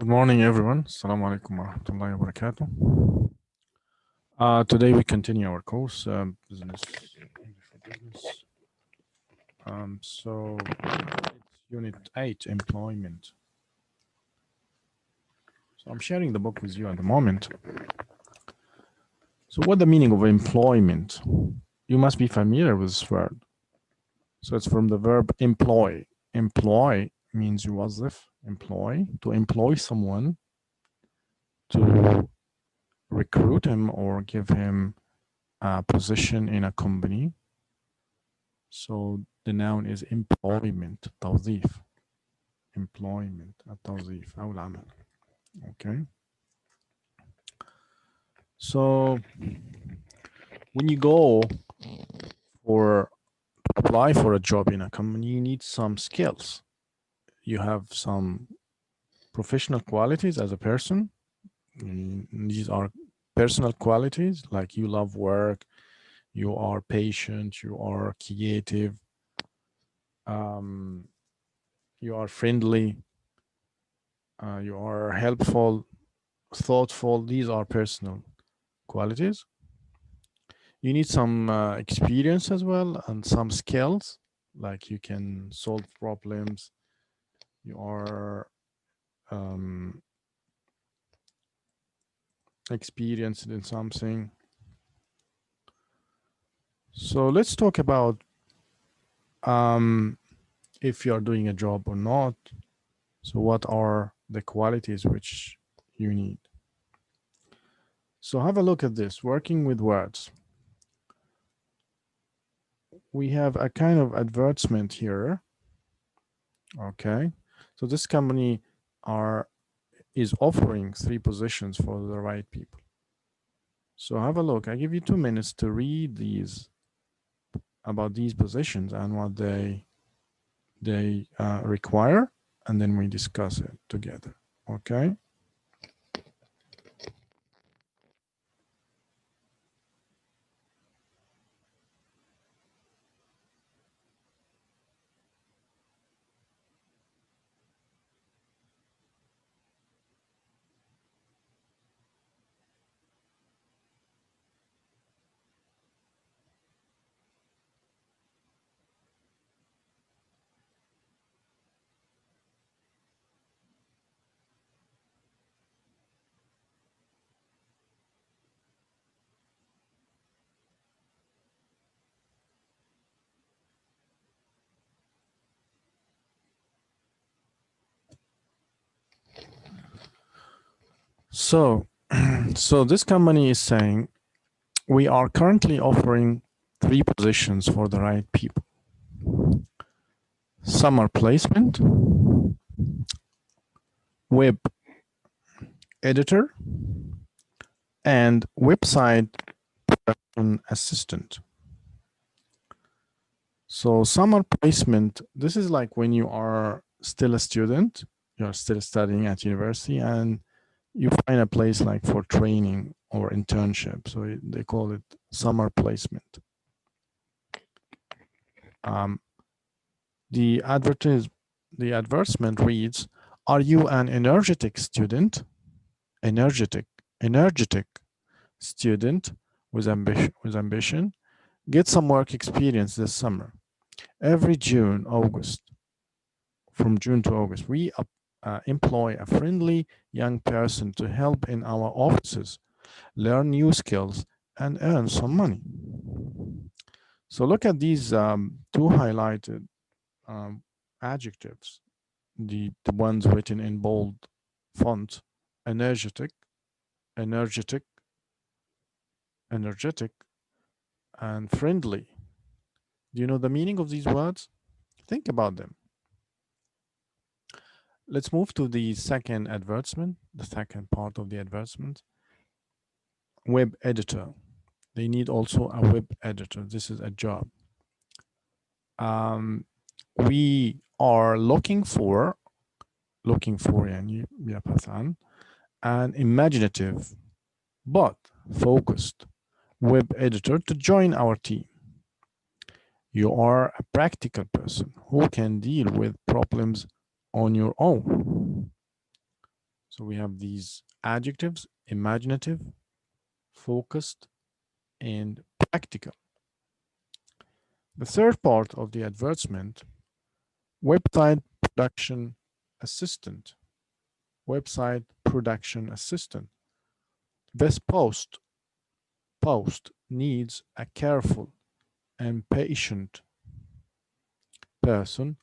Good morning, everyone. Assalamu alaikum wa rahmatullahi wa barakatuh. Today we continue our course, Business English for Business. So it's Unit 8, Employment. So I'm sharing the book with you at the moment. So what the meaning of employment? You must be familiar with this word. So it's from the verb employ. Employ means yuwazzif, employ, to employ someone, to recruit him or give him a position in a company. So the noun is employment, توظيف. Employment, التوظيف أو العمل. Okay. So when you go for apply for a job in a company, you need some skills. You have some professional qualities as a person. These are personal qualities, like you love work, you are patient, you are creative, you are friendly, you are helpful, thoughtful. These are personal qualities. You need some experience as well and some skills, like you can solve problems, you are experienced in something. So let's talk about if you are doing a job or not. So what are the qualities which you need? So have a look at this, working with words. We have a kind of advertisement here. Okay, so this company is offering 3 positions for the right people. So have a look. I give you 2 minutes to read these about these positions and what they require, and then we discuss it together. Okay. So, so this company is saying we are currently offering 3 positions for the right people: summer placement, web editor, and website production assistant. So summer placement, this is like when you are still a student, you're still studying at university, and you find a place like for training or internship. So they call it summer placement. The advertisement reads, "Are you an energetic student? Energetic student with ambition? Get some work experience this summer. Every from June to August, we employ a friendly young person to help in our offices, learn new skills, and earn some money." So look at these 2 highlighted adjectives, the ones written in bold font: energetic, energetic, energetic, and friendly. Do you know the meaning of these words? Think about them. Let's move to the second advertisement, the second part of the advertisement. Web editor. They need also a web editor. This is a job. We are looking for يعني يبحث عن an imaginative but focused web editor to join our team. You are a practical person who can deal with problems on your own. So we have these adjectives: imaginative, focused, and practical. The third part of the advertisement: website production assistant. Website production assistant. This post needs a careful and patient person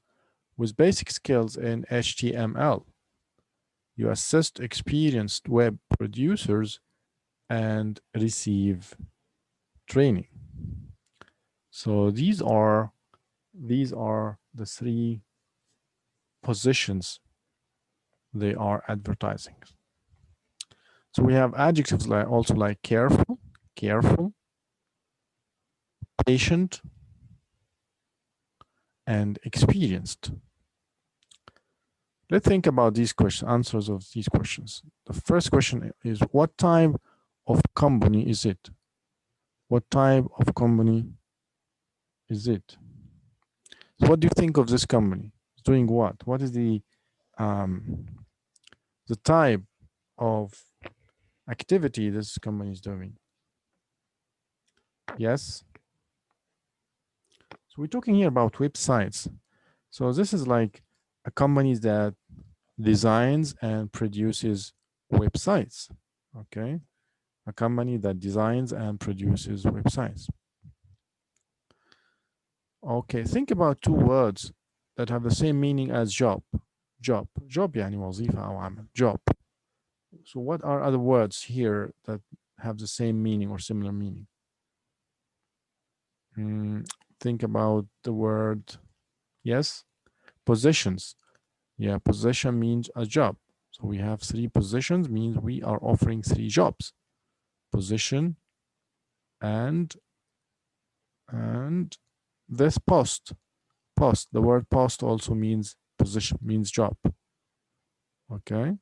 with basic skills in HTML. You assist experienced web producers and receive training. So these are the three positions they are advertising. So we have adjectives like also like careful, patient, and experienced. Let's think about these questions, answers of these questions. The first question is, what type of company is it? What type of company is it? So what do you think of this company? It's doing what? What is the type of activity this company is doing? Yes. So we're talking here about websites. So this is like a company that designs and produces websites. Okay. A company that designs and produces websites. Okay, think about two words that have the same meaning as job. Job يعني وظيفة أو عمل. Job. So what are other words here that have the same meaning or similar meaning? Think about the word, yes, positions. Yeah, position means a job. So we have three positions, means we are offering three jobs. Position and this post. The word post also means position, means job. Okay.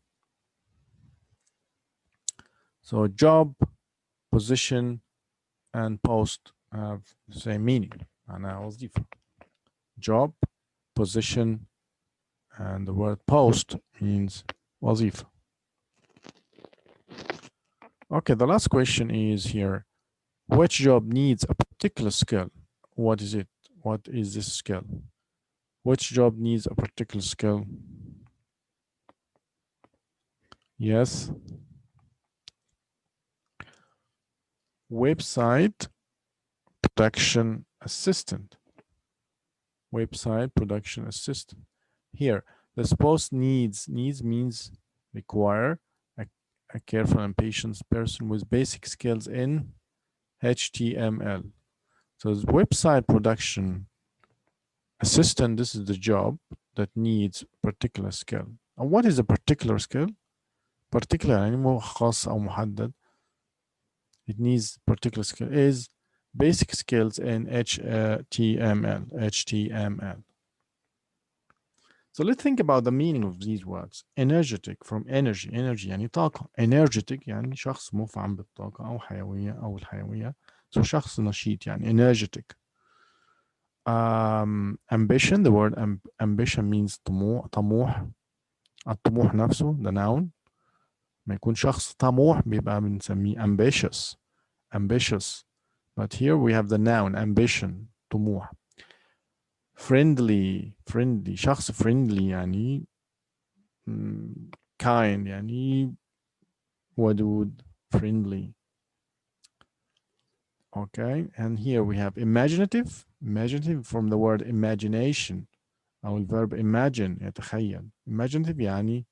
So job, position, and post have the same meaning. معناها وظيفة. Job, position, and the word post means وظيفة. Okay, the last question is here. Which job needs a particular skill? What is it? What is this skill? Which job needs a particular skill? Yes. Website production assistant. Website production assistant. Here, this post needs means require a careful and patient person with basic skills in HTML. So the website production assistant, this is the job that needs particular skill. And what is a particular skill? Particular يعني مو خاص أو محدد. It needs particular skill is basic skills in HTML. So let's think about the meaning of these words. Energetic from energy يعني طاقة. Energetic يعني شخص مفعم بالطاقة أو حيوية أو الحيوية. So شخص نشيط يعني energetic. Ambition, the word ambition means طموح. الطموح نفسه the noun. ما يكون شخص طموح بيبقى بنسميه ambitious. But here we have the noun ambition طموح. friendly شخص friendly يعني kind يعني ودود friendly. Okay, and here we have imaginative from the word imagination أو الverb imagine يتخيل. imaginative يعني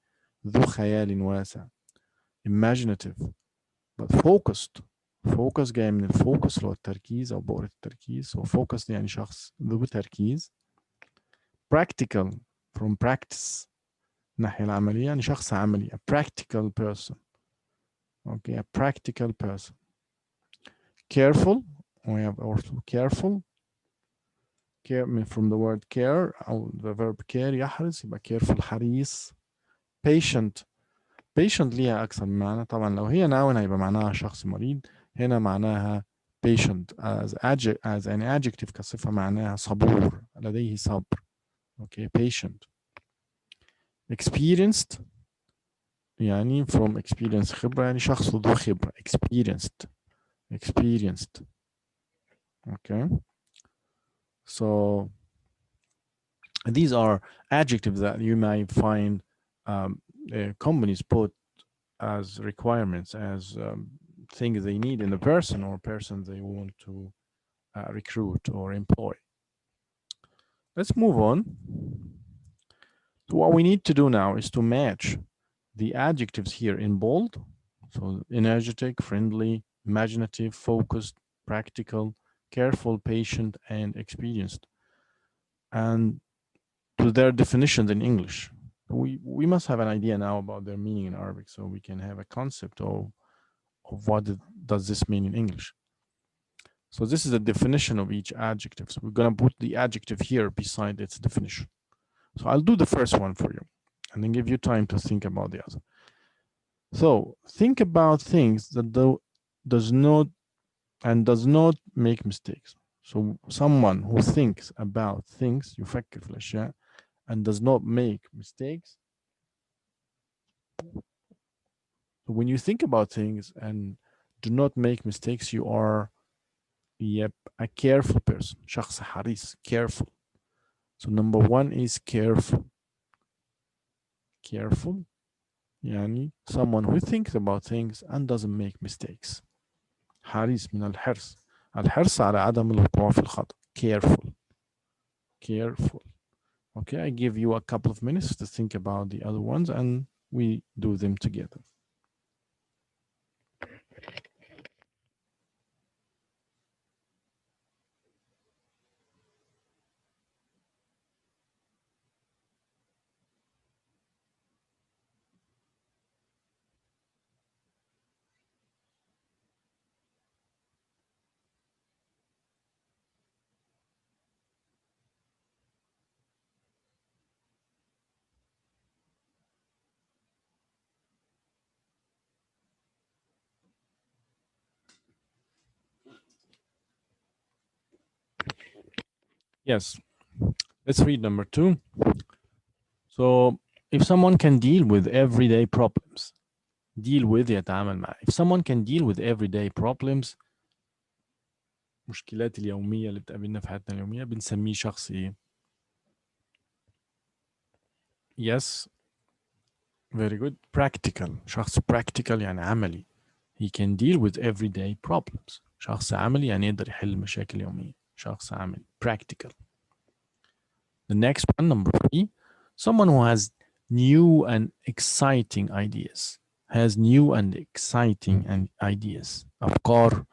ذو خيال واسع. imaginative. but focus جاي من الفوكس اللي هو التركيز أو بؤرة التركيز. so focus يعني شخص ذو تركيز. practical from practice الناحية العملية يعني شخص عملي. a practical person. Okay, a practical person. Careful, we have also careful. Care from the word care أو the verb care يحرص يبقى careful حريص. patient ليها أكثر من معنى. طبعا لو هي noun هيبقى معناها شخص مريض. هنا معناها patient as an adjective كصفة معناها صبور لديه صبر. Okay, patient. experienced يعني from experience خبرة يعني شخص ذو خبرة experienced. Okay, so these are adjectives that you might find companies put as requirements, as things they need in the person or person they want to recruit or employ. Let's move on. So what we need to do now is to match the adjectives here in bold. So energetic, friendly, imaginative, focused, practical, careful, patient, and experienced. And to their definitions in English. We must have an idea now about their meaning in Arabic so we can have a concept of what does this mean in English. So this is the definition of each adjective. So we're going to put the adjective here beside its definition. So I'll do the first one for you and then give you time to think about the other. So think about things that does not make mistakes. So someone who thinks about things يفكر في الأشياء and does not make mistakes. So when you think about things and do not make mistakes, you are a careful person. شخص حريص, careful. So number one is careful. Careful يعني someone who thinks about things and doesn't make mistakes. حريص من الحرص. الحرص على عدم الوقوع في الخطأ. Careful. Careful. Okay, I give you a couple of minutes to think about the other ones and we do them together. Yes, let's read number two. So if someone can deal with everyday problems, deal with يتعامل معاه. If someone can deal with everyday problems, مشكلات اليومية اللي بتقابلنا في حياتنا اليومية بنسميه شخص ايه؟ Yes, very good. Practical. شخص practical يعني عملي. He can deal with everyday problems. شخص عملي يعني يقدر يحل مشاكل يومية. شخص عملي. Practical. The next one, number three, someone who has new and exciting ideas. Has new and exciting ideas. أفكار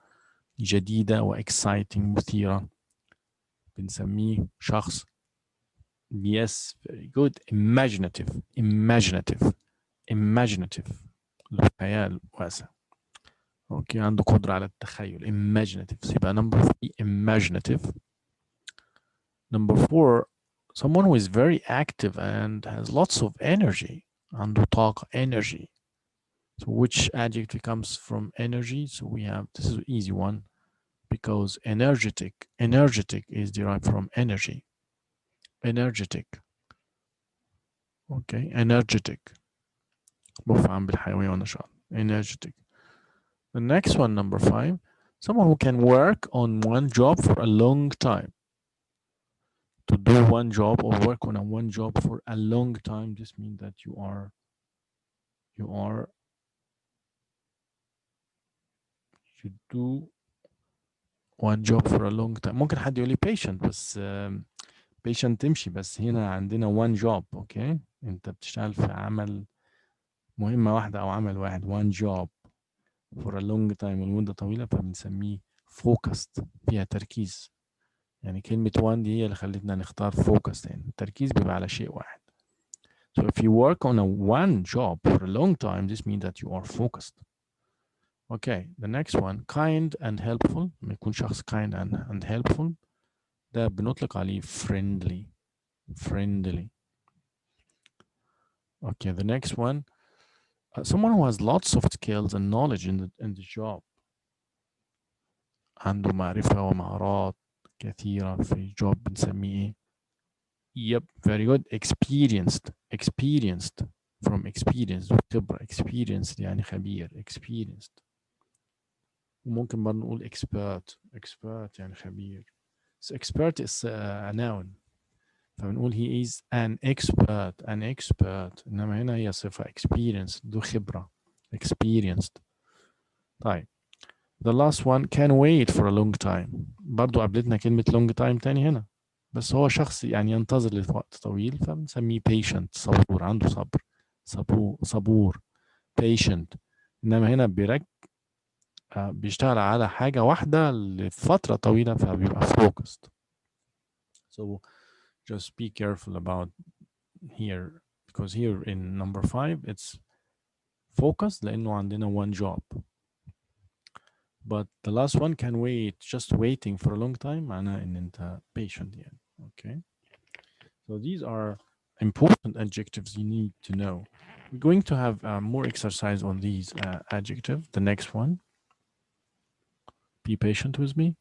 جديدة و exciting مثيرة. بنسميه شخص yes, very good. Imaginative. له خيال واسع. اوكي عنده قدرة على التخيل. Imaginative. يبقى number 3 imaginative. Number 4 someone who is very active and has lots of energy. عنده طاقة energy. So which adjective comes from energy? So we have, this is an easy one because energetic is derived from energy. Energetic. Okay, energetic. مفعم بالحيوية والنشاط. Energetic. The next one, number 5, someone who can work on one job for a long time. To do one job or work on one job for a long time, this means that you do one job for a long time. ممكن حد يقول لي patient بس patient تمشي بس هنا عندنا one job. اوكي انت بتشتغل في عمل مهمة واحدة او عمل واحد one job for a long time لمدة طويلة فبنسميه focused فيها تركيز. يعني كلمة one دي هي اللي خلتنا نختار focused يعني التركيز بيبقى على شيء واحد. So if you work on a one job for a long time, this means that you are focused. Okay, the next one, kind and helpful. لما يكون شخص kind and helpful ده بنطلق عليه friendly. Okay, the next one, someone who has lots of skills and knowledge in the job. عنده معرفة ومهارات كثيرة في الجوب بنسميه. Yep, very good. Experienced. from experience. خبرة experienced يعني خبير experienced. وممكن برضه نقول expert يعني خبير. So expert is a noun. فبنقول he is an expert. إنما هنا هي صفة experienced ذو خبرة experienced. طيب the last one can wait for a long time. برضو قابلتنا كلمة long time تاني هنا، بس هو شخص يعني ينتظر لوقت طويل فبنسميه patient صبور، عنده صبور patient. إنما هنا بيشتغل على حاجة واحدة لفترة طويلة فبيبقى focused. So just be careful about here because here in number 5 it's focused لأنه عندنا one job. But the last one can wait, just waiting for a long time معناها إن أنت patient يعني. Okay. So these are important adjectives you need to know. We're going to have more exercise on these adjectives. The next one. Be patient with me.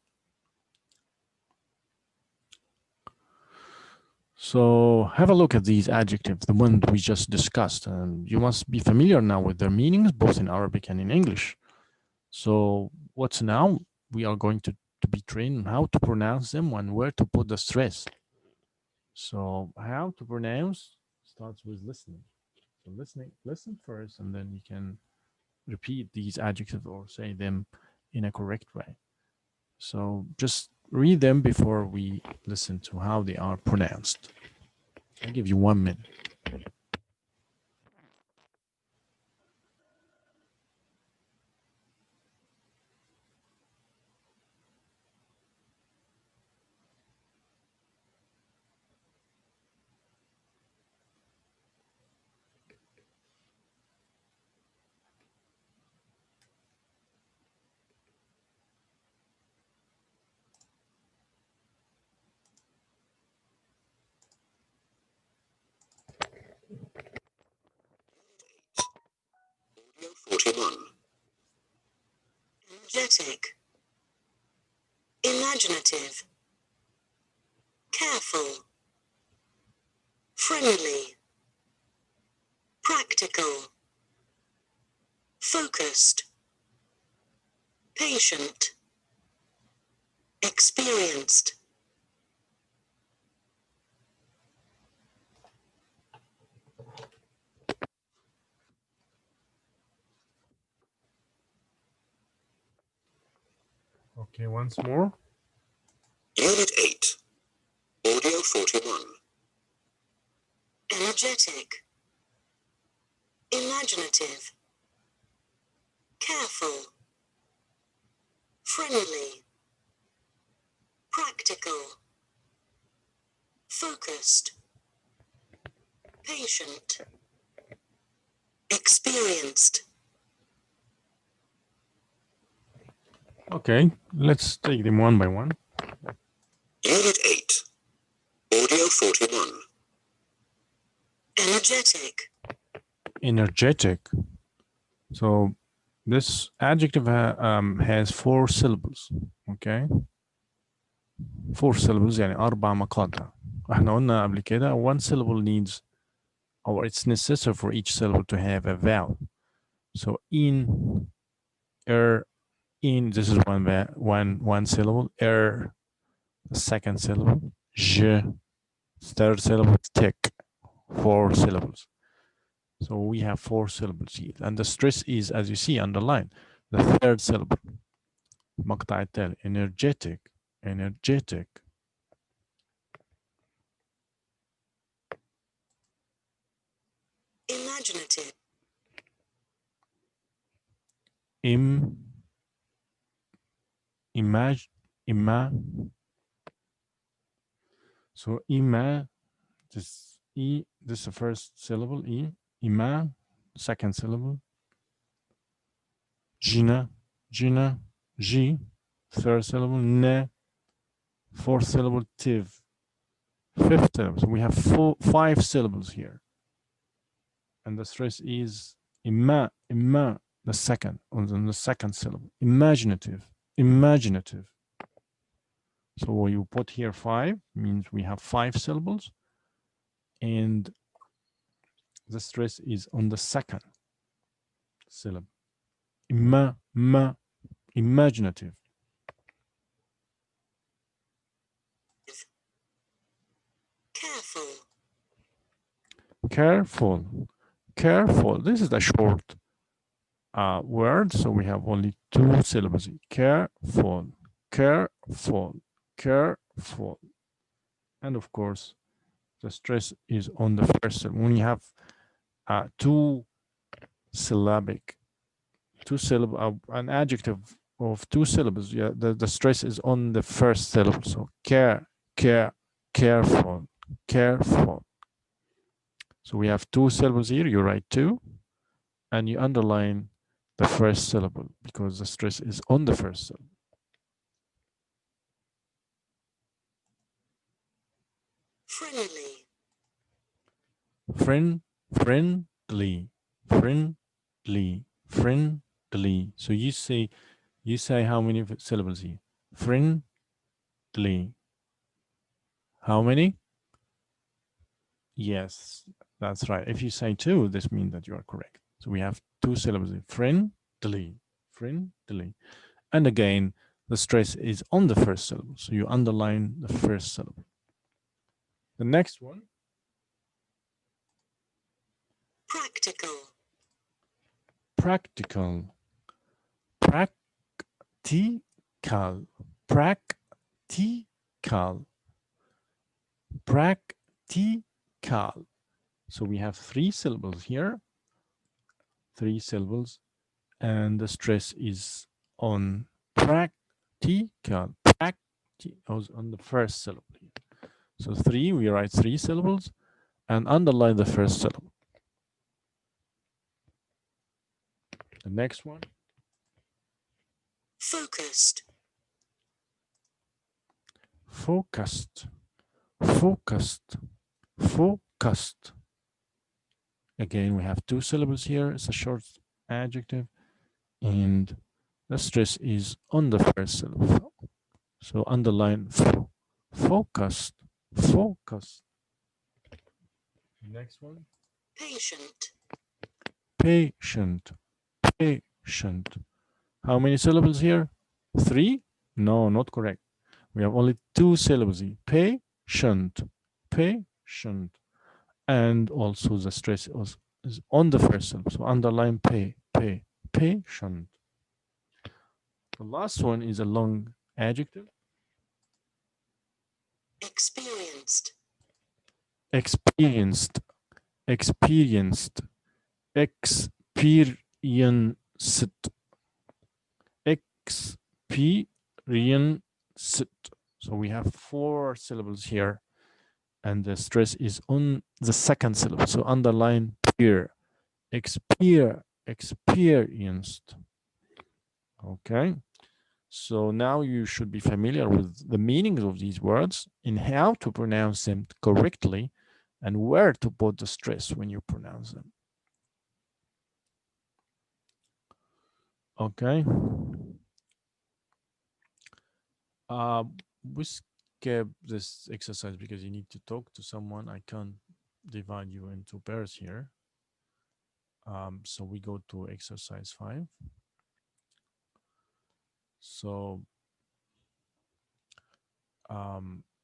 So have a look at these adjectives, the ones we just discussed. And you must be familiar now with their meanings, both in Arabic and in English. So what's now? We are going to be trained on how to pronounce them and where to put the stress. So how to pronounce starts with listening. So listen first, and then you can repeat these adjectives or say them in a correct way. So just read them before we listen to how they are pronounced. I'll give you 1 minute. Audio 41. Energetic, imaginative, careful, friendly, practical, focused, patient, experienced. Okay, once more. Unit 8, Audio 41. Energetic, imaginative, careful, friendly, practical, focused, patient, experienced. Okay, let's take them one by one. Unit 8, Audio 41. Energetic. Energetic. So this adjective has 4 syllables. Okay. 4 syllables يعني 4 مقاطع. احنا قلنا قبل كده one syllable needs or it's necessary for each syllable to have a vowel. So in, in, this is one syllable. The second syllable. Je, third syllable. Tick, 4 syllables. So we have 4 syllables here. And the stress is, as you see, underlined. The third syllable. مقطع التالي. Energetic. Energetic. Imaginative. So this this is the first syllable, second syllable. Gina, G, third syllable, ne, fourth syllable, tiv, fifth syllable. So we have 5 syllables here. And the stress is the second, on the second syllable. Imaginative. So what you put here 5 means we have 5 syllables. And The stress is on the second syllable. Imaginative. Careful. Careful. Careful. This is the short word, so we have only two syllables. Careful. Careful. Careful. And of course, the stress is on the first syllable. When you have two syllabic, an adjective of two syllables, yeah, the stress is on the first syllable. So careful, careful. So we have two syllables here. You write two, and you underline the first syllable because the stress is on the first syllable. Friendly. Friendly, friendly. So you say how many syllables here? Friendly. How many? Yes, that's right. If you say two, this means that you are correct. So we have two syllables here. Friendly, friendly. And again, the stress is on the first syllable. So you underline the first syllable. The next one. Practical. Practical. Practical. Practical. Practical. So we have three syllables here. Three syllables. And the stress is on practical. On the first syllable here. So three, we write three syllables and underline the first syllable. The next one. Focused. Focused. Focused. Focused. Again, we have two syllables here. It's a short adjective. And the stress is on the first syllable. So underline focused. Focused. Next one. Patient. Patient. Patient. How many syllables here? Three? No, not correct. We have only two syllables here. Patient. Patient. And also the stress is on the first syllable. So underline patient. The last one is a long adjective. Experienced. Experienced. Experienced. Experienced. Experienced. So we have four syllables here, and the stress is on the second syllable. So underline peer. Experienced. Okay. So now you should be familiar with the meanings of these words and how to pronounce them correctly and where to put the stress when you pronounce them. Okay. We skip this exercise because you need to talk to someone. I can't divide you into pairs here. So we go to exercise 5. So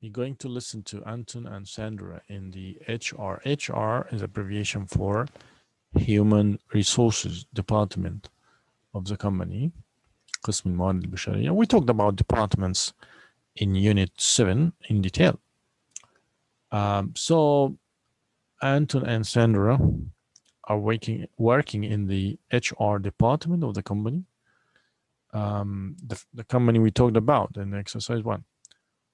you're going to listen to Anton and Sandra in the HR. HR is abbreviation for Human Resources Department of the company. قسم الموارد البشرية. We talked about departments in Unit 7 in detail. So Anton and Sandra are working in the HR department of the company. The company we talked about in exercise 1.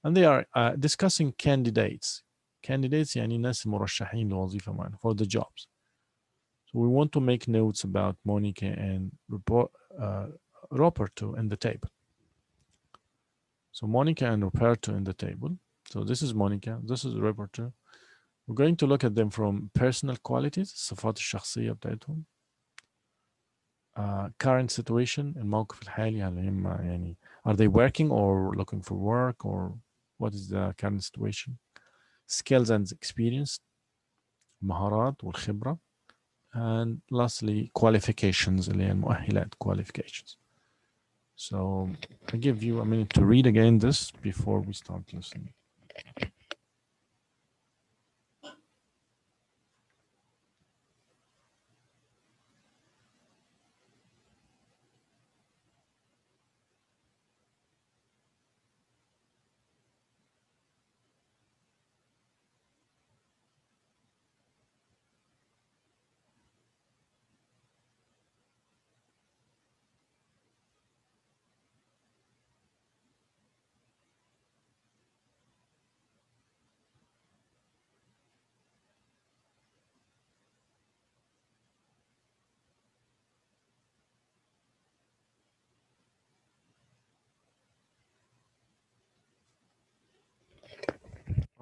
And they are discussing candidates. Candidates يعني ناس مرشحين لوظيفة معينة for the jobs. So we want to make notes about Monica and Roberto in the table. So Monica and Roberto in the table. So this is Monica, this is Roberto. We're going to look at them from personal qualities, الصفات الشخصية بتاعتهم. Current situation, الموقف الحالي هل هم يعني are they working or looking for work or what is the current situation? Skills and experience, مهارات والخبرة. And lastly, qualifications اللي هي المؤهلات qualifications. So I give you a minute to read again this before we start listening.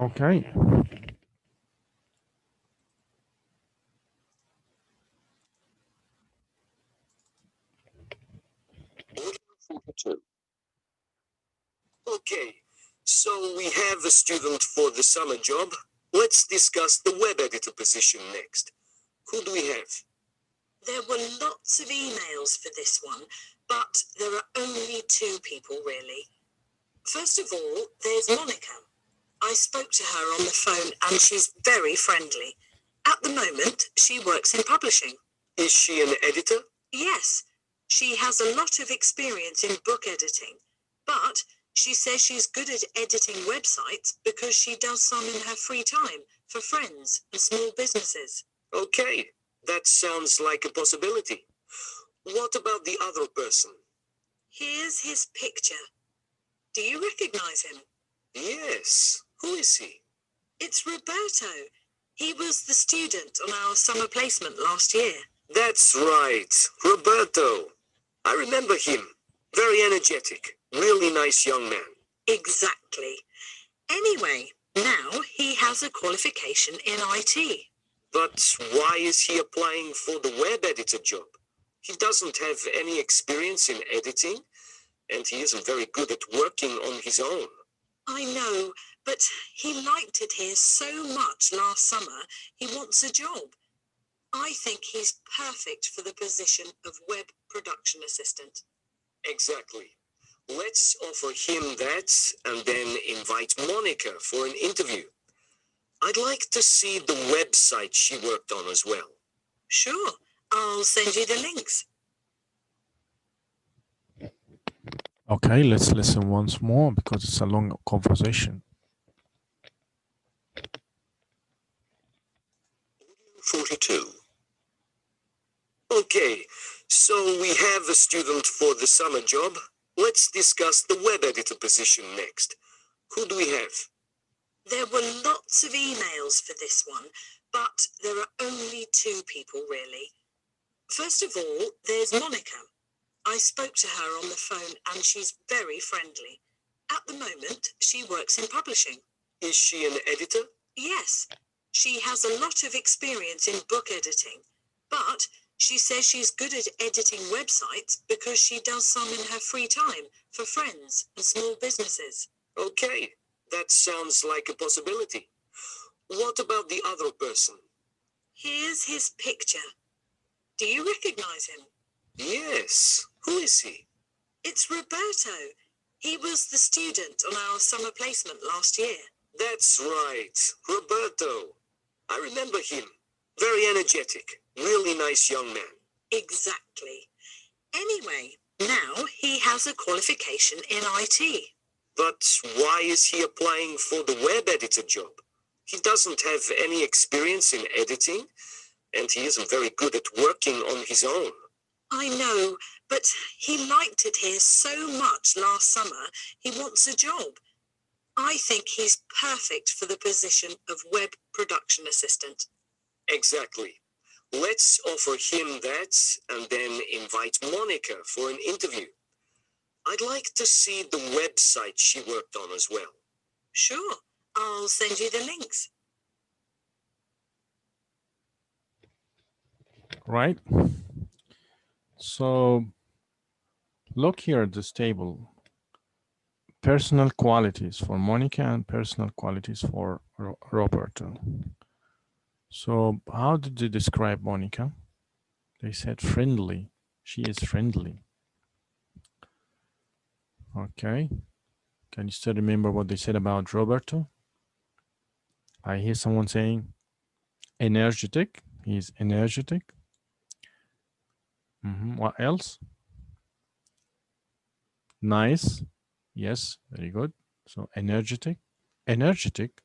Okay. Okay, so we have a student for the summer job. Let's discuss the web editor position next. Who do we have? There were lots of emails for this one, but there are only two people really. First of all, there's Monica. I spoke to her on the phone and she's very friendly. At the moment, she works in publishing. Is she an editor? Yes, she has a lot of experience in book editing, but she says she's good at editing websites because she does some in her free time for friends and small businesses. Okay, that sounds like a possibility. What about the other person? Here's his picture. Do you recognize him? Yes, who is he? It's Roberto. He was the student on our summer placement last year. That's right, Roberto. I remember him. Very energetic, really nice young man. Exactly. Anyway, now he has a qualification in IT. But why is he applying for the web editor job? He doesn't have any experience in editing, and he isn't very good at working on his own. I know, but he liked it here so much last summer, he wants a job. I think he's perfect for the position of web production assistant. Exactly. Let's offer him that and then invite Monica for an interview. I'd like to see the website she worked on as well. Sure, I'll send you the links. Okay, let's listen once more because it's a long conversation. 42. Okay, so we have a student for the summer job. Let's discuss the web editor position next. Who do we have? There were lots of emails for this one, but there are only two people really. First of all, there's Monica. I spoke to her on the phone and she's very friendly. At the moment, she works in publishing. Is she an editor? Yes, she has a lot of experience in book editing, but she says she's good at editing websites because she does some in her free time for friends and small businesses. Okay, that sounds like a possibility. What about the other person? Here's his picture. Do you recognize him? Yes, who is he? It's Roberto. He was the student on our summer placement last year. That's right, Roberto. I remember him. Very energetic, really nice young man. Exactly. Anyway, now he has a qualification in IT. But why is he applying for the web editor job? He doesn't have any experience in editing, and he isn't very good at working on his own. I know, but he liked it here so much last summer, he wants a job. I think he's perfect for the position of web production assistant. Exactly. Let's offer him that and then invite Monica for an interview. I'd like to see the website she worked on as well. Sure, I'll send you the links. Right? So look here at this table. Personal qualities for Monica and personal qualities for Roberto. So how did they describe Monica? They said friendly. She is friendly. Okay. Can you still remember what they said about Roberto? I hear someone saying energetic. He's energetic. What else? Nice. Yes, very good. So energetic, energetic,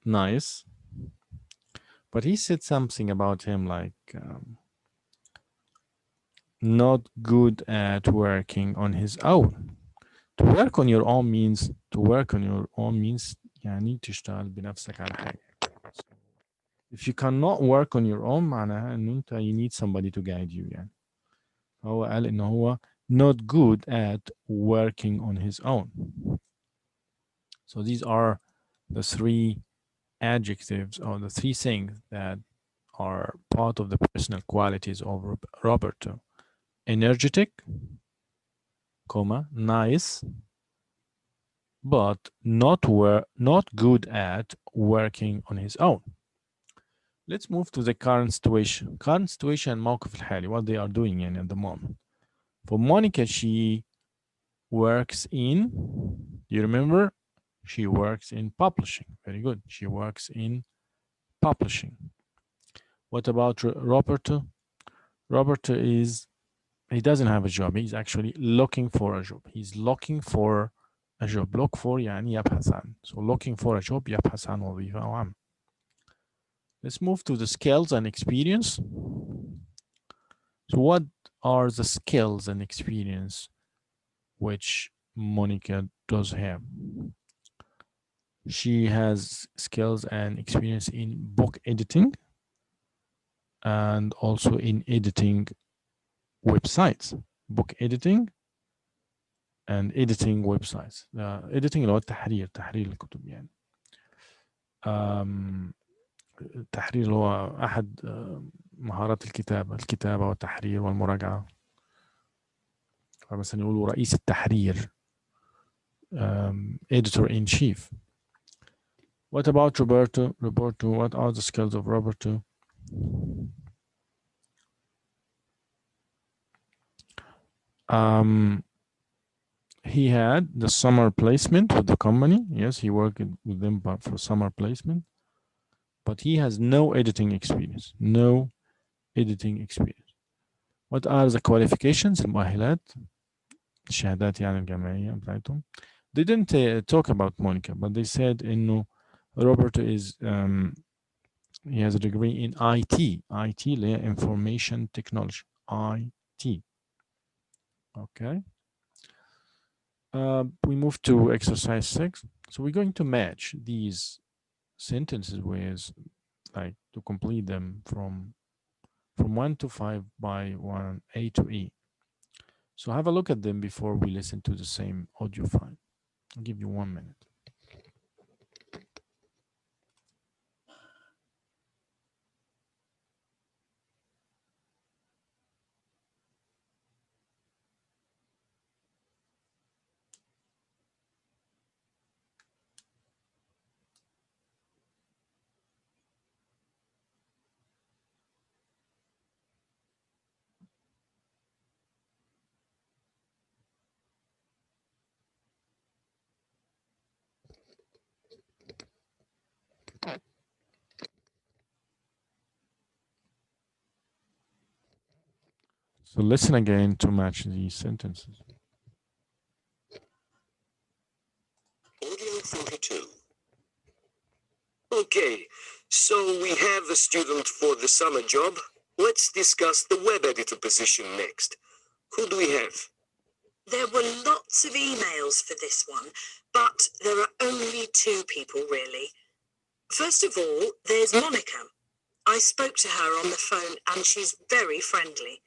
nice. But he said something about him like not good at working on his own. To work on your own means يعني تشتغل بنفسك على حاجة. So if you cannot work on your own معناها إنه أنت you need somebody to guide you يعني. هو قال إنه هو not good at working on his own. So these are the three adjectives or the three things that are part of the personal qualities of Roberto. Energetic, nice, but not good at working on his own. Let's move to the current situation. Current situation موقف الحالي, what they are doing at the moment. For Monica, she works in, you remember? She works in publishing. Very good. She works in publishing. What about Roberto? Roberto he doesn't have a job. He's actually looking for a job. He's looking for a job. Look for يعني يبحث عن. So looking for a job يبحث عن وظيفة أو عمل. Let's move to the skills and experience. So what are the skills and experience which Monica does have? She has skills and experience in book editing and also in editing websites. Book editing and editing websites. Editing اللي هو تحرير الكتب يعني. التحرير اللي هو أحد مهارات الكتابة والتحرير والمراجعة. فمثلا يقولوا رئيس التحرير editor in chief. What about Roberto? Roberto, what are the skills of Roberto? He had the summer placement with the company. Yes, he worked with them for summer placement. But he has no editing experience. No editing experience. What are the qualifications? المؤهلات الشهادات يعني الجامعية بتاعتهم. They didn't talk about Monica, but they said إنه Roberto is he has a degree in IT. IT اللي هي information technology. IT. Okay. We move to exercise 6. So we're going to match these sentences with, like, to complete them from 1 to 5 by 1, A to E. So have a look at them before we listen to the same audio file. I'll give you 1 minute. So listen again to match these sentences. Audio 42. Okay, so we have a student for the summer job. Let's discuss the web editor position next. Who do we have? There were lots of emails for this one, but there are only 2 people really. First of all, there's Monica. I spoke to her on the phone and she's very friendly.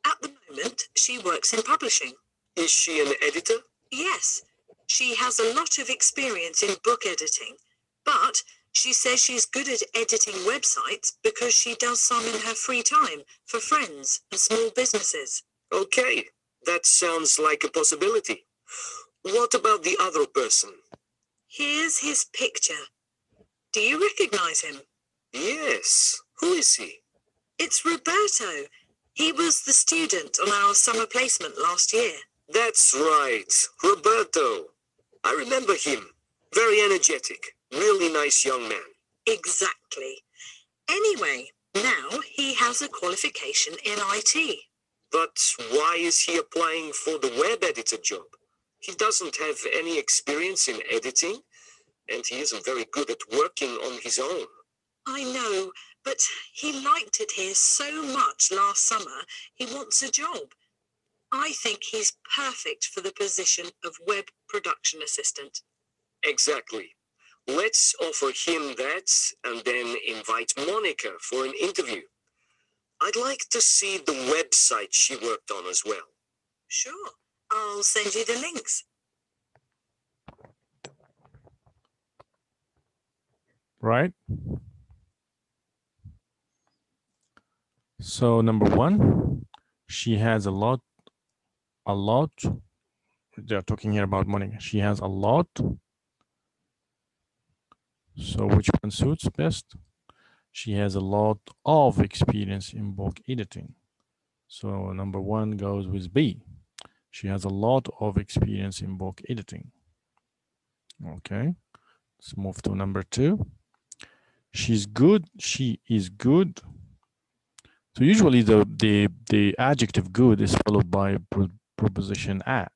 At the moment, she works in publishing. Is she an editor? Yes, she has a lot of experience in book editing, but she says she's good at editing websites because she does some in her free time for friends and small businesses. Okay, that sounds like a possibility. What about the other person? Here's his picture. Do you recognize him? Yes. Who is he? It's Roberto. He was the student on our summer placement last year. That's right. Roberto. I remember him. Very energetic. Really nice young man. Exactly. Anyway, now he has a qualification in IT. But why is he applying for the web editor job? He doesn't have any experience in editing, and he isn't very good at working on his own. I know, but he liked it here so much last summer, he wants a job. I think he's perfect for the position of web production assistant. Exactly. Let's offer him that and then invite Monica for an interview. I'd like to see the website she worked on as well. Sure, I'll send you the links. Right? So number one, she has a lot. They're talking here about Monica. She has a lot. So which one suits best? She has a lot of experience in book editing. So number one goes with B. She has a lot of experience in book editing. Okay, let's move to number two. She's good. She is good. So usually the adjective good is followed by preposition at.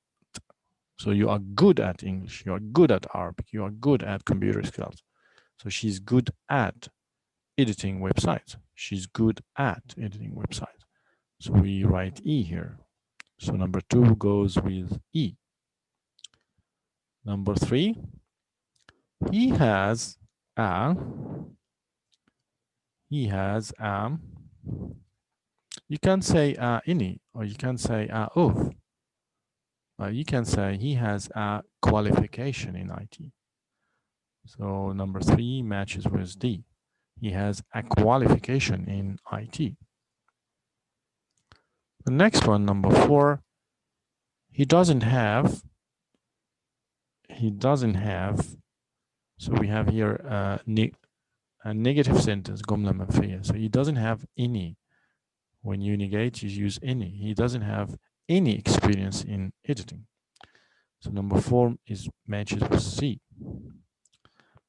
So you are good at English. You are good at Arabic. You are good at computer skills. So she's good at editing websites. She's good at editing websites. So we write E here. So number two goes with E. Number three, he has a, you can say any, or you can say of. You can say he has a qualification in IT. So number three matches with D. He has a qualification in IT. The next one, number four, he doesn't have, so we have here a negative sentence, جملة منفية. So he doesn't have any. When you negate, you use any. He doesn't have any experience in editing. So number four is matches with C.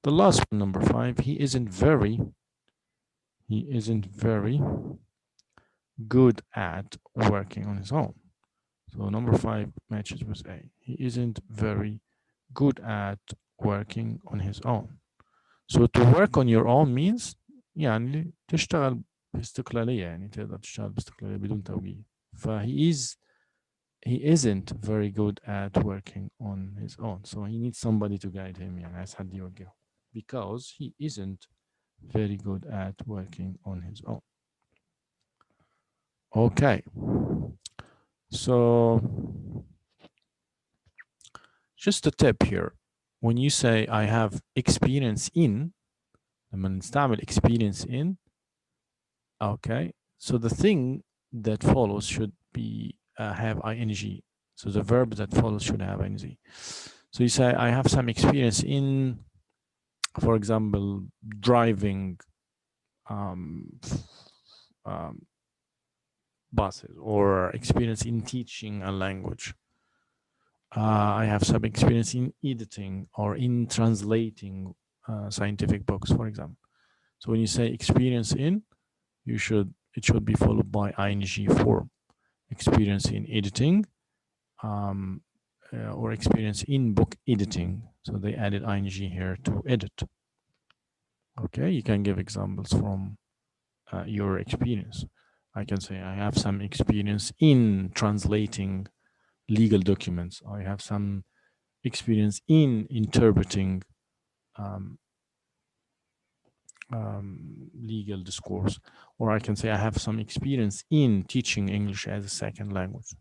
The last one, number five, he isn't very good at working on his own. So number five matches with A. He isn't very good at working on his own. So to work on your own means يعني تشتغل باستقلالية، يعني تقدر تشتغل باستقلالية بدون توجيه. He isn't very good at working on his own. So he needs somebody to guide him يعني عايز حد يوجهه. Because he isn't very good at working on his own. Okay. So just a tip here. When you say I have experience in, لما نستعمل experience in, okay, so the thing that follows should be have ing. So the verb that follows should have ing. So you say I have some experience in, for example, driving buses, or experience in teaching a language. I have some experience in editing or in translating scientific books, for example. So when you say experience in, it should be followed by ing form. Experience in editing, or experience in book editing. So they added ing here to edit. Okay, you can give examples from your experience. I can say I have some experience in translating legal documents. I have some experience in interpreting legal discourse, or I can say I have some experience in teaching English as a second language.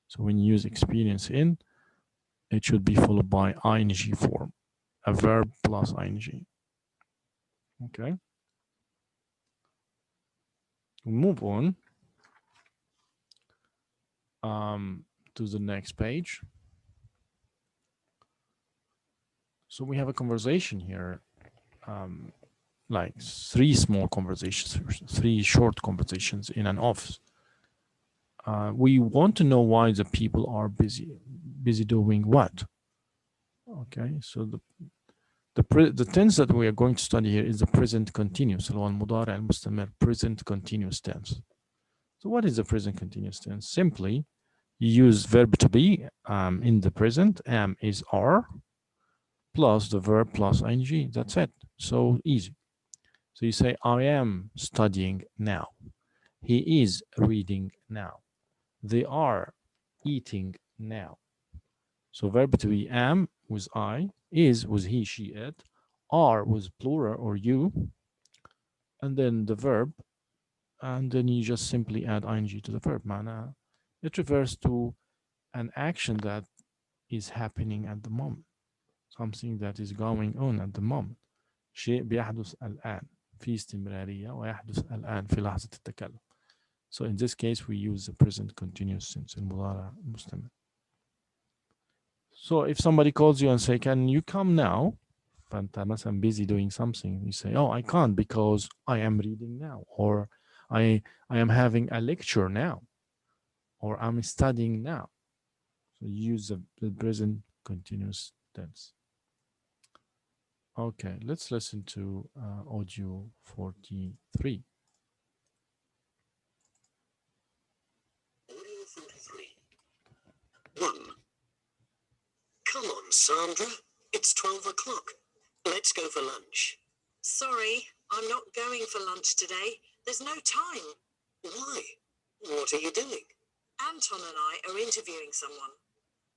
So when you use experience in, it should be followed by ing form, a verb plus ing. Okay. We'll move on to the next page. So we have a conversation here like three small conversations, three short conversations in an office. We want to know why the people are busy doing what. Okay, so the tense that we are going to study here is the present continuous, اللي هو المضارع المستمر, present continuous tense. So what is the present continuous tense? Simply, you use verb to be in the present. Am is are plus the verb plus ing. That's it. So easy. So you say, I am studying now. He is reading now. They are eating now. So verb to be am was I, is was he, she, it, are was plural or you, and then the verb, and then you just simply add ing to the verb. معناها it refers to an action that is happening at the moment, something that is going on at the moment. شيء بيحدث الآن في استمرارية ويحدث الآن في لحظة التكلم. So in this case we use the present continuous tense المضارع المستمر. So if somebody calls you and say, can you come now? فأنت مثلا busy doing something. You say, oh, I can't because I am reading now, or I am having a lecture now, or I'm studying now. So use the present continuous tense. Okay, let's listen to audio 43. Audio 43. 1. Come on, Sandra. It's 12 o'clock. Let's go for lunch. Sorry, I'm not going for lunch today. There's no time. Why? What are you doing? Anton and I are interviewing someone.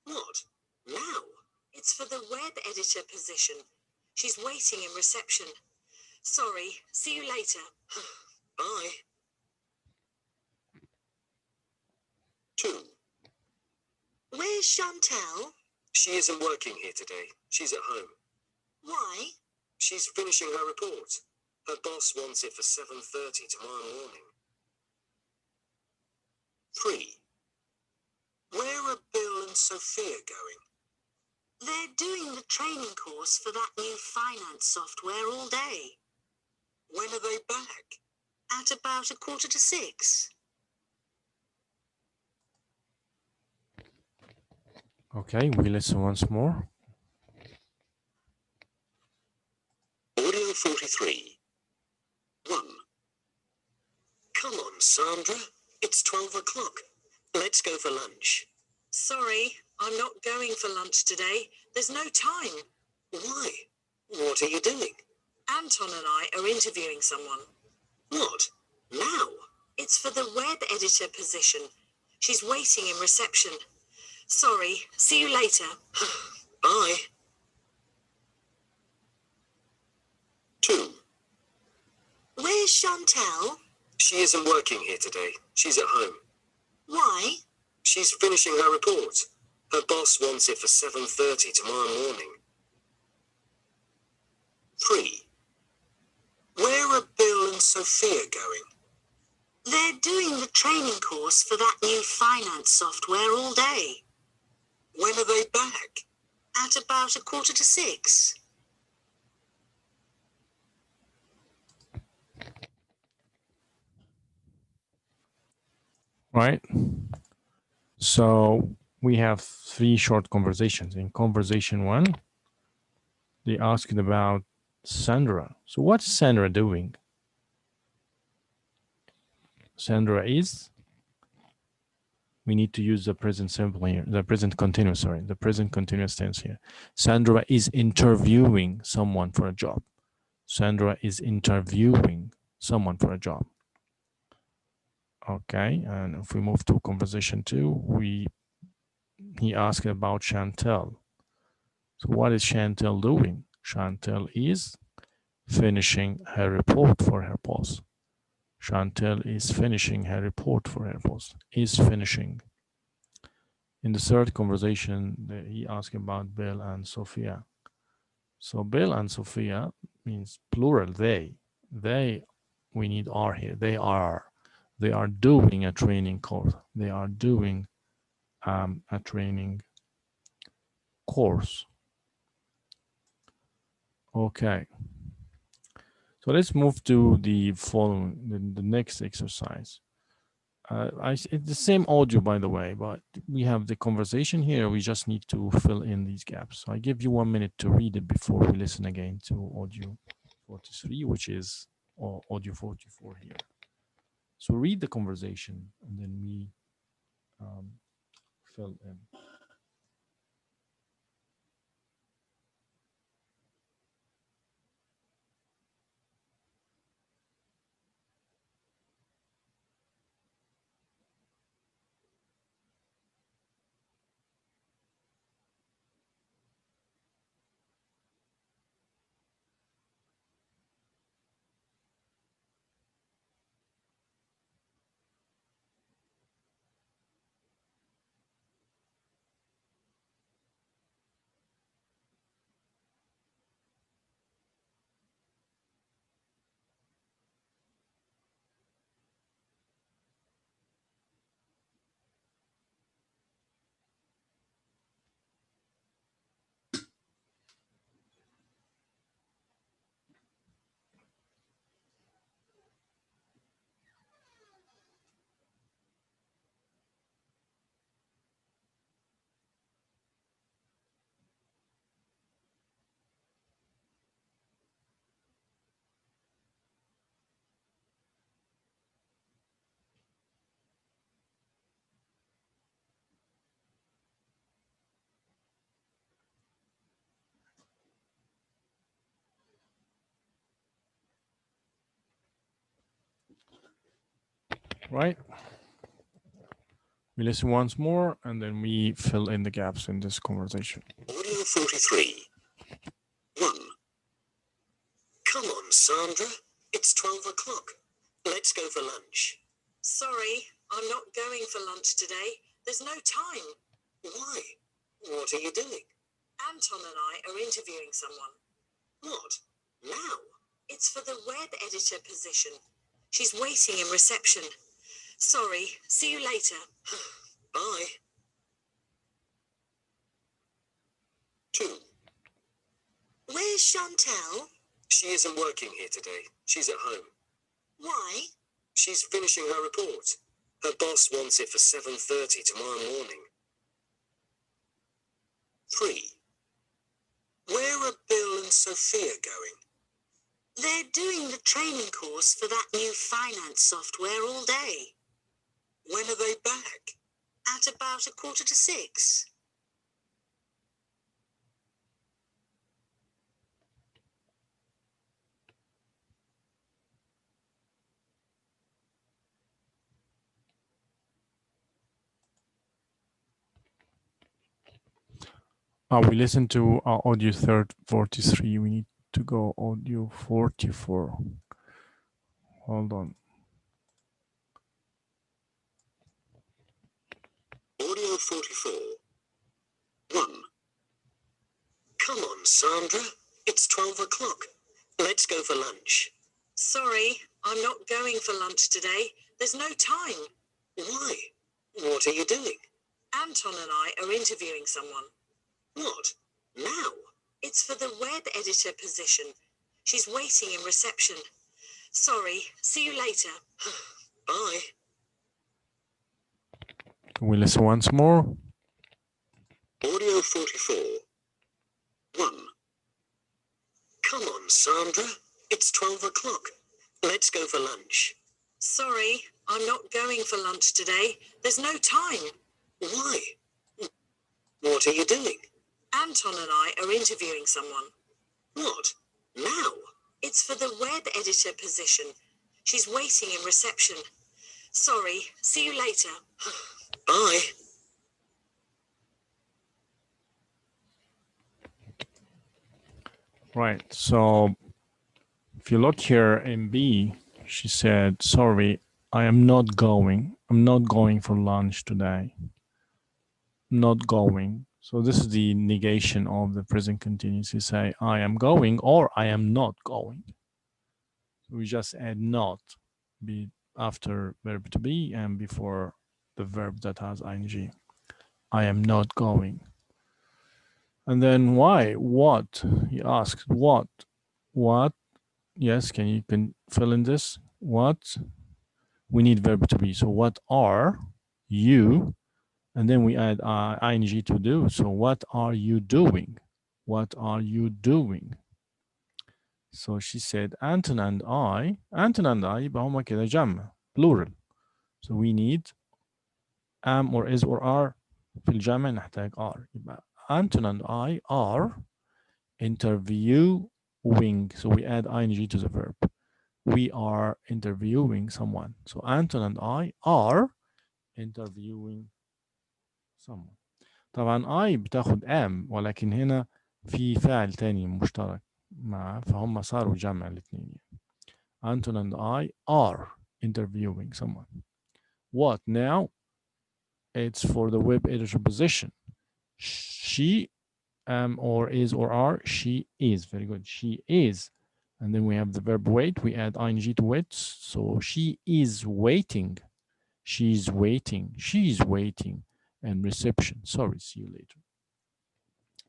What? Now? It's for the web editor position. She's waiting in reception. Sorry, see you later. Bye. 2. Where's Chantal? She isn't working here today. She's at home. Why? She's finishing her report. Her boss wants it for 7:30 tomorrow morning. 3. Where are Bill and Sophia going? They're doing the training course for that new finance software all day. When are they back? At about 5:45. Okay, we listen once more. Audio 43. 1. Come on, Sandra. It's 12 o'clock. Let's go for lunch. Sorry, I'm not going for lunch today. There's no time. Why? What are you doing? Anton and I are interviewing someone. What? Now? It's for the web editor position. She's waiting in reception. Sorry, see you later. Bye. 2. Where's Chantal? She isn't working here today. She's at home. Why? She's finishing her report. Her boss wants it for 7:30 tomorrow morning. 3. Where are Bill and Sophia going? They're doing the training course for that new finance software all day. When are they back? At about 5:45. Right? So we have three short conversations. In conversation one, they asked about Sandra. So what's Sandra doing? Sandra is, we need to use the present simple here, the present continuous, sorry, the present continuous tense here. Sandra is interviewing someone for a job. Sandra is interviewing someone for a job. Okay, and if we move to conversation two, he asked about Chantel. So what is Chantel doing? Chantel is finishing her report for her boss. Chantel is finishing her report for her boss. Is finishing. In the third conversation, he asked about Bill and Sophia. So Bill and Sophia means plural, they. They, we need are here. They are doing a training course. They are doing a training course. Okay. So let's move to the following, the next exercise. It's the same audio, by the way, but we have the conversation here. We just need to fill in these gaps. So I give you 1 minute to read it before we listen again to audio 43, which is audio 44 here. So read the conversation and then we fill in. Right? We listen once more and then we fill in the gaps in this conversation. Audio 43. 1. Come on, Sandra. It's 12 o'clock. Let's go for lunch. Sorry, I'm not going for lunch today. There's no time. Why? What are you doing? Anton and I are interviewing someone. What? Now? It's for the web editor position. She's waiting in reception. Sorry, see you later. Bye. 2. Where's Chantal? She isn't working here today. She's at home. Why? She's finishing her report. Her boss wants it for 7:30 tomorrow morning. 3. Where are Bill and Sophia going? They're doing the training course for that new finance software all day. When are they back? At about 5:45. We listened to audio 43. We need to go audio 44. Hold on. Audio 44. 1. Come on, Sandra. It's 12 o'clock. Let's go for lunch. Sorry, I'm not going for lunch today. There's no time. Why? What are you doing? Anton and I are interviewing someone. What? Now? It's for the web editor position. She's waiting in reception. Sorry, see you later. Bye. Can we listen once more? Audio 44. 1. Come on, Sandra. It's 12 o'clock. Let's go for lunch. Sorry, I'm not going for lunch today. There's no time. Why? What are you doing? Anton and I are interviewing someone. What? Now? It's for the web editor position. She's waiting in reception. Sorry, see you later. Bye. Right. So if you look here in B, she said, sorry, I am not going. I'm not going for lunch today. Not going. So this is the negation of the present continuous. You say, I am going or I am not going. So we just add not be after verb to be and before the verb that has ing. I am not going. And then why? What? He asked, what? What? Yes, can fill in this? What? We need verb to be. So what are you? And then we add ing to do. So what are you doing? What are you doing? So she said Anton and I يبقى هما كده جمع plural. So we need am or is or are. في الجمع نحتاج are. يبقى Anton and I are interviewing. So we add ing to the verb. We are interviewing someone. So Anton and I are interviewing someone. طبعا I بتاخد am ولكن هنا في فاعل تاني مشترك معه فهم صاروا جمع الاثنين. Anton and I are interviewing someone. What now? It's for the web editor position. She or is or are. She is. Very good. She is. And then we have the verb wait. We add ing to wait. So she is waiting. She's waiting. She's waiting. And reception. Sorry, see you later.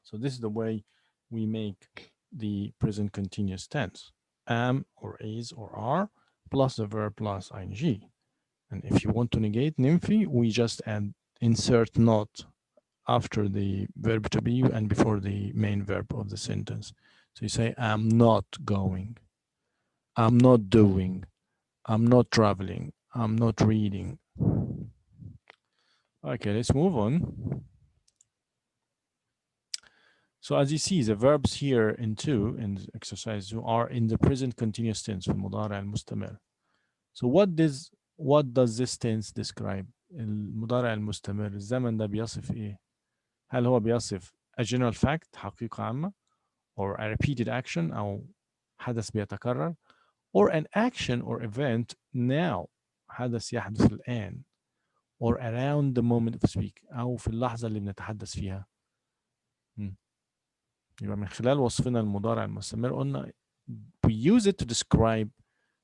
So this is the way we make the present continuous tense. Am or is or are plus the verb plus ing. And if you want to negate nymphy, we just add insert not after the verb to be and before the main verb of the sentence. So you say, I'm not going, I'm not doing, I'm not traveling, I'm not reading. Okay, let's move on. So as you see, the verbs here in the exercise 2 are in the present continuous tense في المضارع المستمر. So what does this tense describe? المضارع المستمر الزمن ده بيصف ايه؟ هل هو بيصف a general fact حقيقة عامة or a repeated action أو حدث بيتكرر or an action or event now حدث يحدث الآن or around the moment of speak أو في اللحظة اللي بنتحدث فيها. يبقى من خلال وصفنا المضارع المستمر قلنا we use it to describe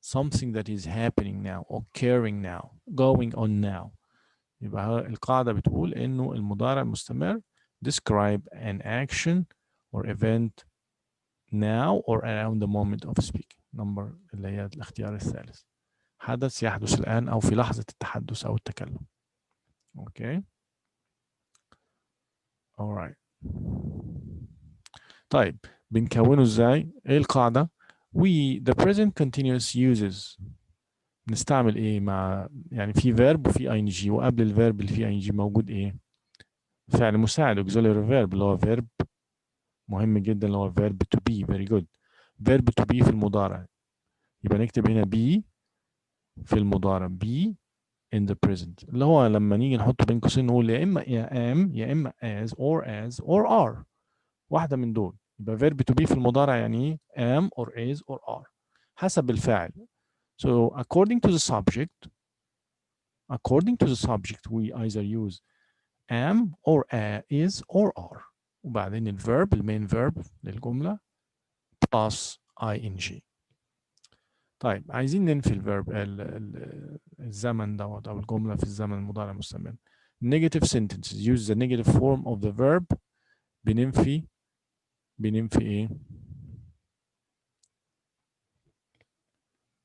something that is happening now, occurring now, going on now. يبقى القاعدة بتقول إنه المضارع المستمر describe an action or event now or around the moment of speaking. number اللي هي الاختيار الثالث. حدث يحدث الآن أو في لحظة التحدث أو التكلم. Okay. Alright. طيب بنكونه ازاي؟ ايه القاعدة؟ the present continuous uses نستعمل ايه مع يعني في verb وفي ing وقبل الفيرب اللي فيه ing موجود ايه؟ فعل مساعد auxiliary verb اللي هو verb مهم جدا اللي هو verb to be. very good. verb to be في المضارع يبقى نكتب هنا be في المضارع be in the present اللي هو لما نيجي نحط بين قوسين نقول يا اما am يا اما as or are واحدة من دول. يبقى verb to be في المضارع يعني ايه am or is or are حسب الفاعل. So according to the subject we either use am or is or are وبعدين الverb المين verb للجملة plus ing. طيب عايزين ننفي الverb الزمن دوت أو الجملة في الزمن المضارع المستمر. Negative sentences use the negative form of the verb. بننفي ايه؟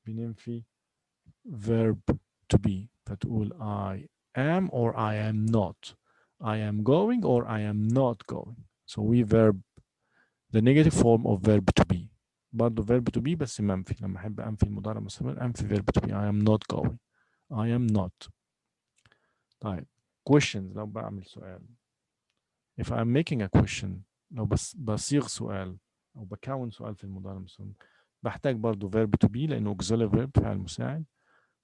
بننفي verb to be فتقول I am or I am not. I am going or I am not going. So we verb the negative form of verb to be. برضه verb to be بس منفي. لما أحب أنفي المضارع المستمر أنفي verb to be. I am not going. I am not. طيب questions لو بعمل سؤال. If I'm making a question لو بصيغ سؤال أو بكون سؤال في المضارع المستمر بحتاج برضه verb to be لأنه auxiliary verb فعل مساعد.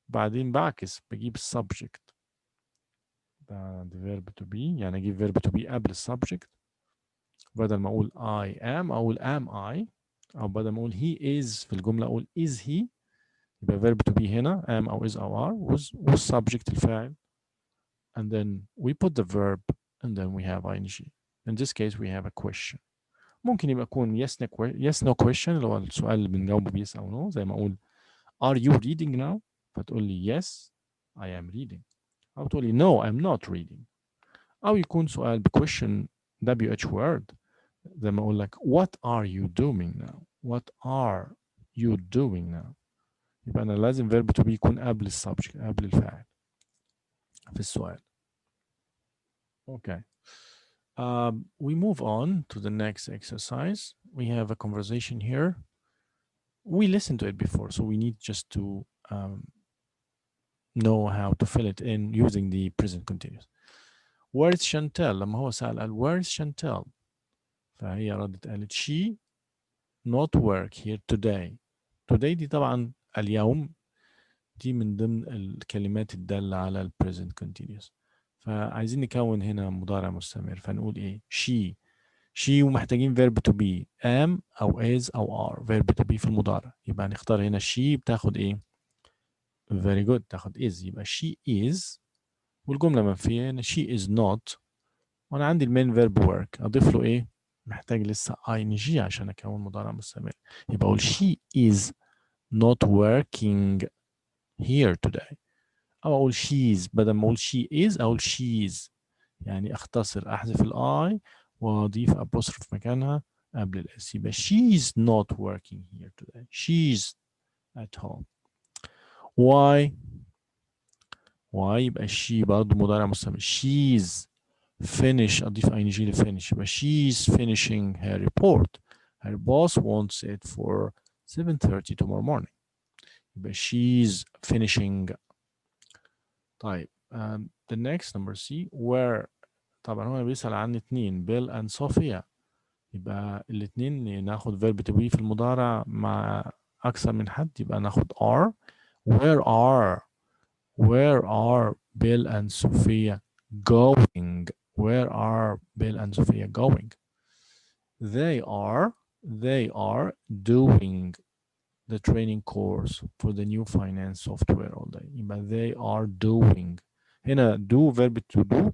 بعدين بعكس بجيب السبجكت ده verb to be يعني اجيب verb to be قبل السبجكت بدل ما اقول I am اقول am I او بدل ما اقول he is في الجملة اقول is he. يبقى verb to be هنا am او is او are والسبجكت الفاعل and then we put the verb and then we have ing. In this case we have a question. ممكن يبقى يكون yes no question اللي هو السؤال اللي بنجاوبه بيس او no زي ما اقول are you reading now فتقول لي yes I am reading أو تقول لي no I'm not reading أو يكون سؤال question WH word زي ما أقول لك what are you doing now what are you're doing now. يبقى أنا لازم verb to be يكون قبل السبجكت قبل الفاعل في السؤال. Okay. We move on to the next exercise. We have a conversation here. We listened to it before, so we need just to know how to fill it in using the present continuous. Where is Chantel? لما هو سأل قال where is Chantel؟ فهي ردت قالت she not work here today. Today دي طبعا اليوم، دي من ضمن الكلمات الدالة على ال present continuous. فعايزين نكون هنا مضارع مستمر، فنقول ايه؟ she ومحتاجين verb to be am أو is أو are. verb to be في المضارع، يبقى هنختار هنا she بتاخد ايه؟ very good، تاخد is. يبقى she is والجملة منفية هنا she is not، وأنا عندي المين verb work أضيف له ايه؟ محتاج لسه ing عشان أكون مضارع مستمر. يبقى أقول she is not working here today. أو أقول she's، بدل ما أقول she is أقول she's، يعني أختصر، أحذف الآي وأضيف apostrophe مكانها قبل الاس. يبقى she's not working here today. she's at home. why يبقى she برضه مضارع مستمر. she's finish، أضيف ing لفinish، يبقى she's finishing her report. her boss wants it for 7:30 tomorrow morning. يبقى she's finishing. طيب the next number C where. طبعا هو بيسأل عن اتنين بيل and صوفيا، يبقى الاتنين ناخد verb to be في المضارع مع أكثر من حد، يبقى ناخد are. where are Bill and Sophia going? where are Bill and Sophia going? they are doing the training course for the new finance software all day. يبقى they are doing، هنا do verb to do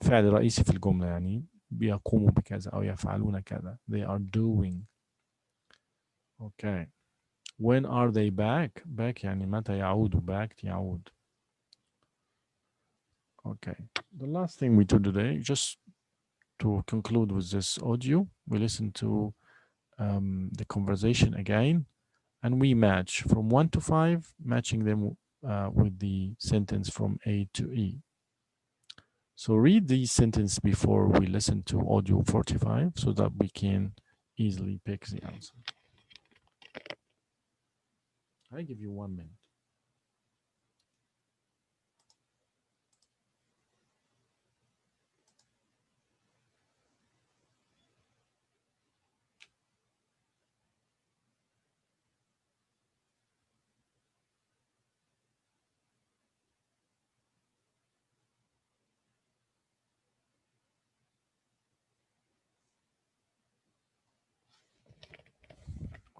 فعل رئيسي في الجملة، يعني بيقوموا بكذا أو يفعلون كذا. they are doing. okay. when are they back يعني متى يعودوا. back يعود. okay. the last thing we do today, just to conclude with this audio, we listen to the conversation again and we match from 1 to 5, matching them with the sentence from A to E. So read these sentences before we listen to audio 45 so that we can easily pick the answer. I give you 1 minute.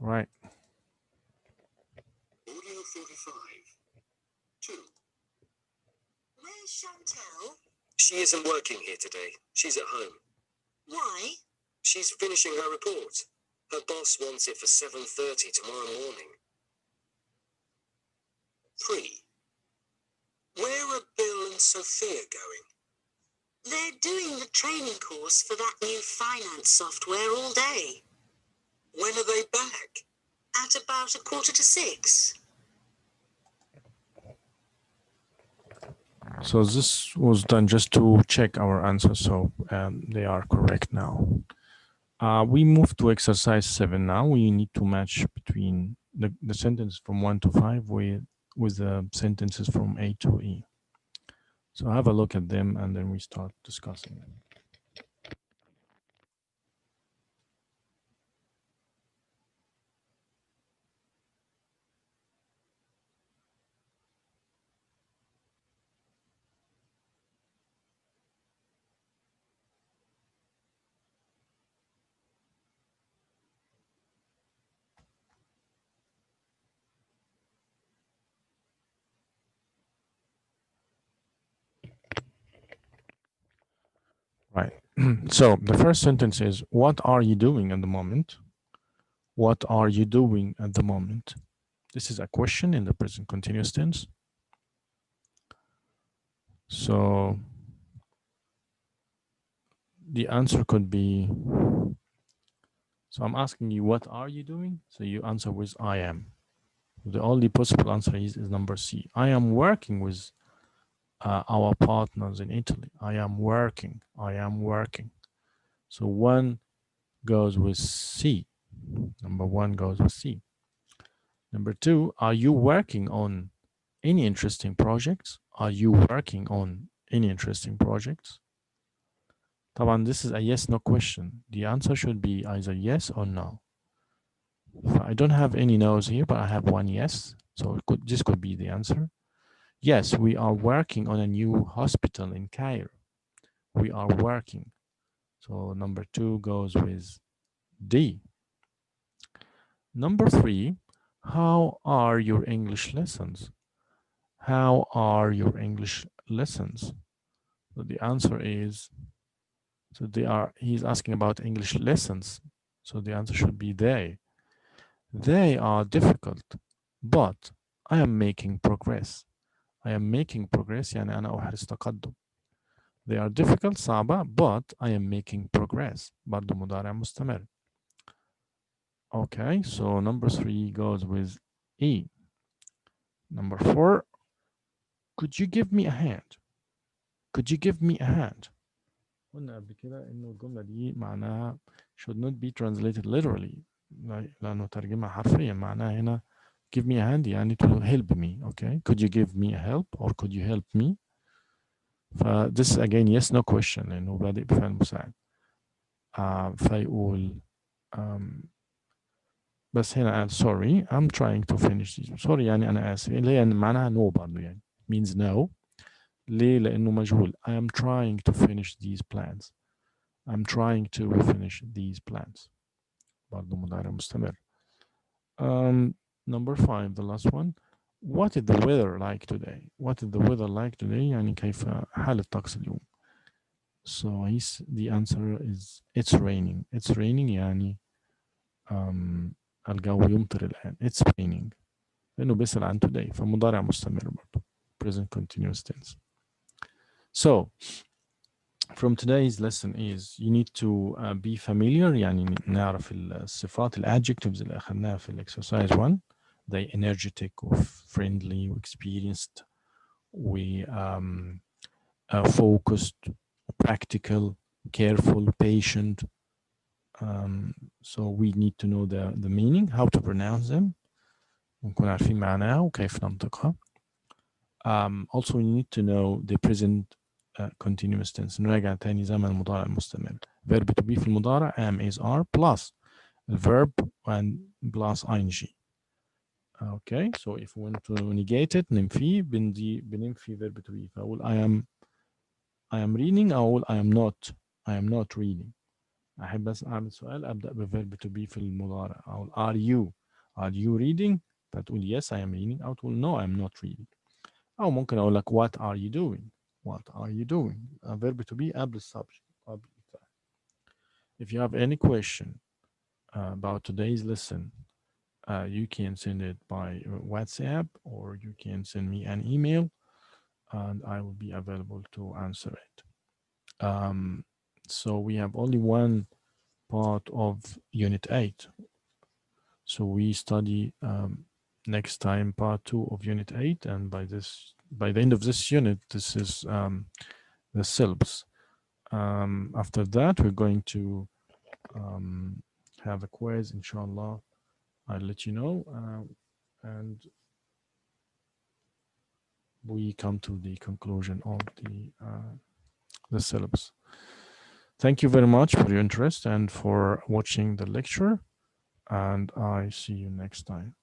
Right. Audio 45. 2. Where's Chantel? She isn't working here today. She's at home. Why? She's finishing her report. Her boss wants it for 7:30 tomorrow morning. 3. Where are Bill and Sophia going? They're doing the training course for that new finance software all day. When are they back? At about 5:45. So this was done just to check our answers, so they are correct now. We move to exercise 7 now. We need to match between the sentence from 1 to 5 with the sentences from A to E. So have a look at them and then we start discussing them. Right. So the first sentence is, what are you doing at the moment? What are you doing at the moment? This is a question in the present continuous tense. So the answer could be So I'm asking you, what are you doing? So you answer with I am. The only possible answer is number C. I am working with our partners in Italy. I am working. I am working. So one goes with C. Number one goes with C. Number two, are you working on any interesting projects? Are you working on any interesting projects? طبعا this is a yes no question. The answer should be either yes or no. I don't have any no's here, but I have one yes. So this could be the answer. Yes, we are working on a new hospital in Cairo. We are working. So number two goes with D. Number three, how are your English lessons? How are your English lessons? So the answer is, he's asking about English lessons. So the answer should be they. They are difficult, but I am making progress. I am making progress يعني أنا أحرز تقدم. They are difficult صعبة but I am making progress. برضو مضارع مستمر. Okay, so number three goes with E. Number four, could you give me a hand? Could you give me a hand? قلنا قبل كده إنه الجملة دي معناها should not be translated literally لأنه ترجمة حرفيا معناها هنا give me a hand يعني to help me. Okay, could you give me a help or could you help me? this again yes no question لأنه بادئ بفعل مساعد. فيقول بس هنا قال sorry I'm trying to finish this. sorry يعني أنا آسف اللي هي معناها no برضه يعني means no. ليه؟ لأنه مجهول. I am trying to finish these plans. I'm trying to finish these plans. برضه مضارع مستمر. Number five, the last one. What is the weather like today? What is the weather like today? يعني كيف حال الطقس اليوم? So the answer is it's raining. It's raining يعني الجو يمطر الآن. It's raining. لأنه بيسأل عن today فمضارع مستمر برضه. Present continuous tense. So from today's lesson is you need to be familiar يعني نعرف الصفات adjectives اللي أخذناها في exercise 1. They energetic or friendly or experienced. We focused, practical, careful, patient. So we need to know the meaning, how to pronounce them. ونكون عارفين معناها وكيف ننطقها. Also we need to know the present continuous tense. نراجع تاني زمن المضارع المستمر. Verb to be في المضارع am is are plus verb and plus ing. Okay, so if we want to negate it ننفيه بننفي verb to be. فأقول I am reading أو أقول I am not reading. أحب بس أعمل سؤال أبدأ بverb to be في المضارع. أقول are you reading؟ فتقول yes I am reading أو تقول no I am not reading. أو ممكن أقول لك what are you doing؟ What are you doing؟ verb to be قبل السبجect. If you have any question about today's lesson, you can send it by WhatsApp or you can send me an email and I will be available to answer it. So we have only one part of Unit 8. So we study next time part 2 of Unit 8, and by the end of this unit, this is the syllabus. After that, we're going to have a quiz, inshallah. I'll let you know, and we come to the conclusion of the syllabus. Thank you very much for your interest and for watching the lecture, and I see you next time.